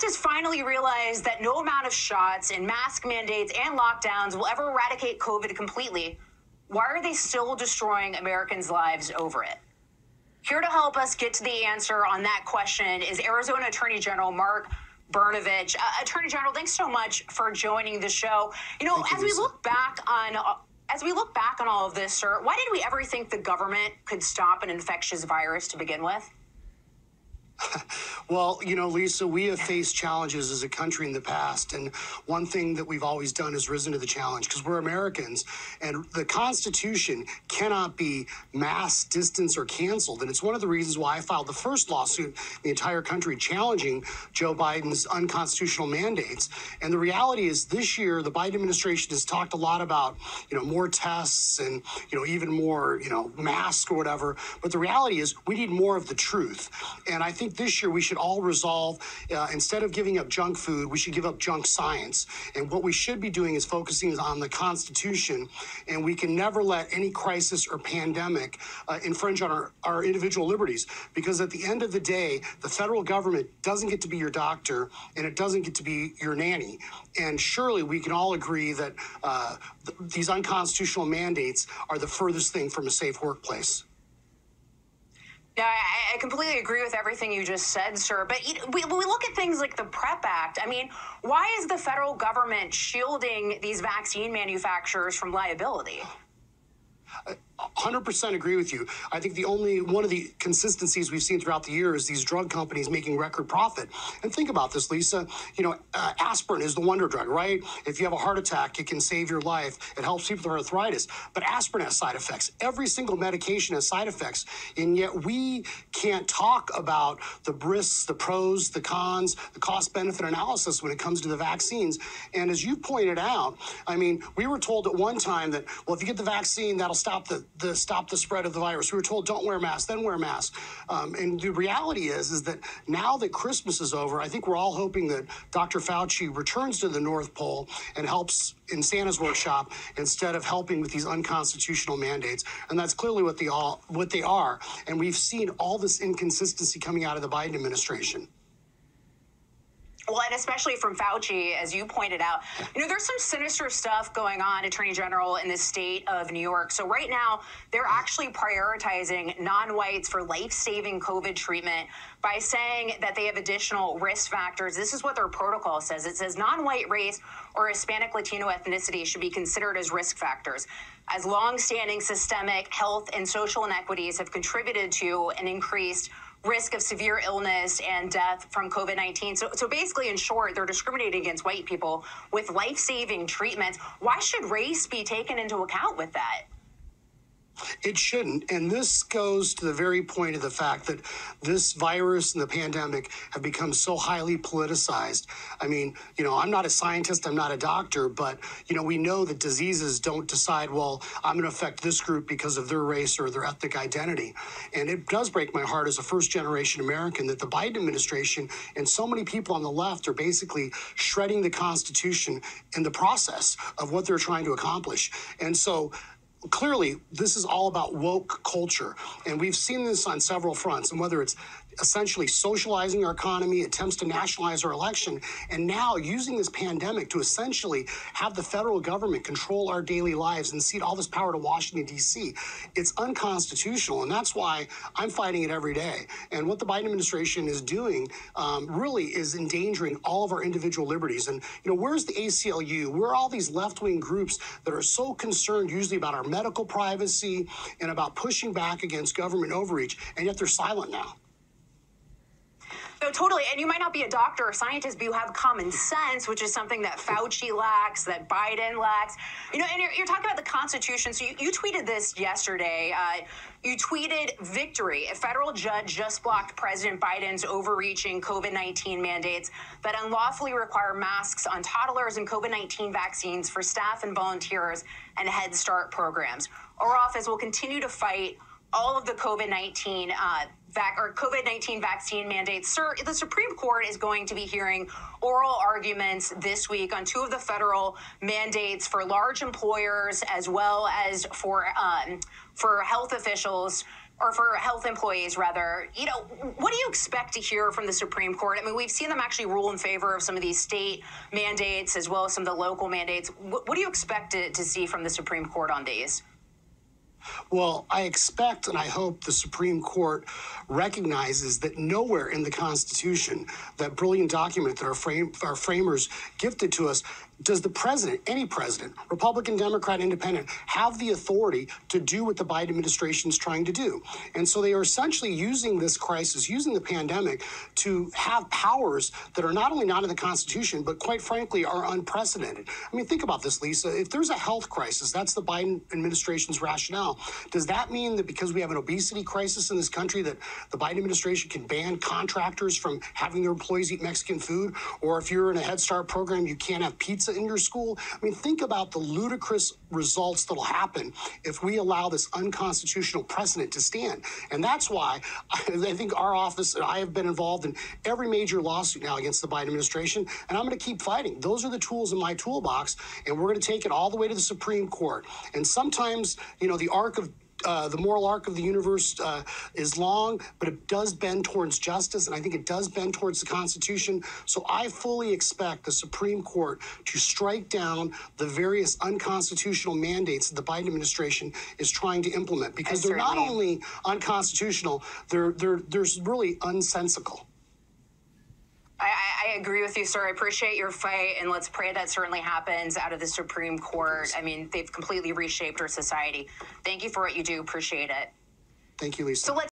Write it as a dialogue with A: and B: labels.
A: has finally realized that no amount of shots and mask mandates and lockdowns will ever eradicate COVID completely. Why are they still destroying Americans' lives over it? Here to help us get to the answer on that question is Arizona Attorney General Mark Brnovich. Attorney General, thanks so much for joining the show. As we look back on all of this, sir, why did we ever think the government could stop an infectious virus to begin with?
B: Well, Lisa, we have faced challenges as a country in the past. And one thing that we've always done is risen to the challenge because we're Americans and the Constitution cannot be masked, distanced, or canceled. And it's one of the reasons why I filed the first lawsuit in the entire country challenging Joe Biden's unconstitutional mandates. And the reality is this year, the Biden administration has talked a lot about, more tests and, even more, masks or whatever. But the reality is we need more of the truth. And I think this year we should all resolve, instead of giving up junk food, we should give up junk science. And what we should be doing is focusing on the Constitution. And we can never let any crisis or pandemic infringe on our individual liberties. Because at the end of the day, the federal government doesn't get to be your doctor and it doesn't get to be your nanny. And surely we can all agree that these unconstitutional mandates are the furthest thing from a safe workplace.
A: Yeah, I completely agree with everything you just said, sir. But when we look at things like the PrEP Act, why is the federal government shielding these vaccine manufacturers from liability?
B: 100% agree with you. I think one of the consistencies we've seen throughout the year is these drug companies making record profit. And think about this, Lisa. Aspirin is the wonder drug, right? If you have a heart attack, it can save your life. It helps people with arthritis. But aspirin has side effects. Every single medication has side effects. And yet we can't talk about the risks, the pros, the cons, the cost-benefit analysis when it comes to the vaccines. And as you pointed out, we were told at one time that, well, if you get the vaccine, that'll stop the spread of the virus. We were told don't wear masks, then wear masks. And the reality is that now that Christmas is over, I think we're all hoping that Dr. Fauci returns to the North Pole and helps in Santa's workshop instead of helping with these unconstitutional mandates. And that's clearly what they are. And we've seen all this inconsistency coming out of the Biden administration.
A: Well, and especially from Fauci, as you pointed out, there's some sinister stuff going on, Attorney General, in the state of New York. So right now, they're actually prioritizing non-whites for life-saving COVID treatment by saying that they have additional risk factors. This is what their protocol says. It says non-white race or Hispanic Latino ethnicity should be considered as risk factors, as long-standing systemic health and social inequities have contributed to an increased risk of severe illness and death from COVID-19. So basically, in short, they're discriminating against white people with life-saving treatments. Why should race be taken into account with that?
B: It shouldn't. And this goes to the very point of the fact that this virus and the pandemic have become so highly politicized. I'm not a scientist, I'm not a doctor, but, we know that diseases don't decide, well, I'm going to affect this group because of their race or their ethnic identity. And it does break my heart as a first-generation American that the Biden administration and so many people on the left are basically shredding the Constitution in the process of what they're trying to accomplish. And so clearly, this is all about woke culture, and we've seen this on several fronts, and whether it's essentially socializing our economy, attempts to nationalize our election, and now using this pandemic to essentially have the federal government control our daily lives and cede all this power to Washington, D.C. It's unconstitutional, and that's why I'm fighting it every day. And what the Biden administration is doing really is endangering all of our individual liberties. And, where's the ACLU? Where are all these left-wing groups that are so concerned usually about our medical privacy and about pushing back against government overreach, and yet they're silent now?
A: No, totally. And you might not be a doctor or scientist, but you have common sense, which is something that Fauci lacks, that Biden lacks. And you're talking about the Constitution. So you tweeted this yesterday. You tweeted, "Victory. A federal judge just blocked President Biden's overreaching COVID-19 mandates that unlawfully require masks on toddlers and COVID-19 vaccines for staff and volunteers and Head Start programs. Our office will continue to fight all of the COVID-19 vaccine mandates." Sir, the Supreme Court is going to be hearing oral arguments this week on two of the federal mandates for large employers as well as for health officials or for health employees, rather, what do you expect to hear from the Supreme Court? I mean, we've seen them actually rule in favor of some of these state mandates as well as some of the local mandates. What do you expect to see from the Supreme Court on these?
B: Well, I expect and I hope the Supreme Court recognizes that nowhere in the Constitution, that brilliant document that our framers gifted to us, does the president, any president, Republican, Democrat, Independent, have the authority to do what the Biden administration is trying to do. And so they are essentially using this crisis, using the pandemic, to have powers that are not only not in the Constitution, but quite frankly are unprecedented. I mean, think about this, Lisa. If there's a health crisis, that's the Biden administration's rationale. Does that mean that because we have an obesity crisis in this country that the Biden administration can ban contractors from having their employees eat Mexican food? Or if you're in a Head Start program, you can't have pizza in your school? I mean, think about the ludicrous results that'll happen if we allow this unconstitutional precedent to stand. And that's why I think our office and I have been involved in every major lawsuit now against the Biden administration, and I'm going to keep fighting. Those are the tools in my toolbox, and we're going to take it all the way to the Supreme Court. And sometimes, the moral arc of the universe is long, but it does bend towards justice, and I think it does bend towards the Constitution. So I fully expect the Supreme Court to strike down the various unconstitutional mandates that the Biden administration is trying to implement, because they're not only unconstitutional, they're really unsensical.
A: I agree with you, sir. I appreciate your fight, and let's pray that certainly happens out of the Supreme Court. I mean, they've completely reshaped our society. Thank you for what you do. Appreciate it.
B: Thank you, Lisa.
A: So let's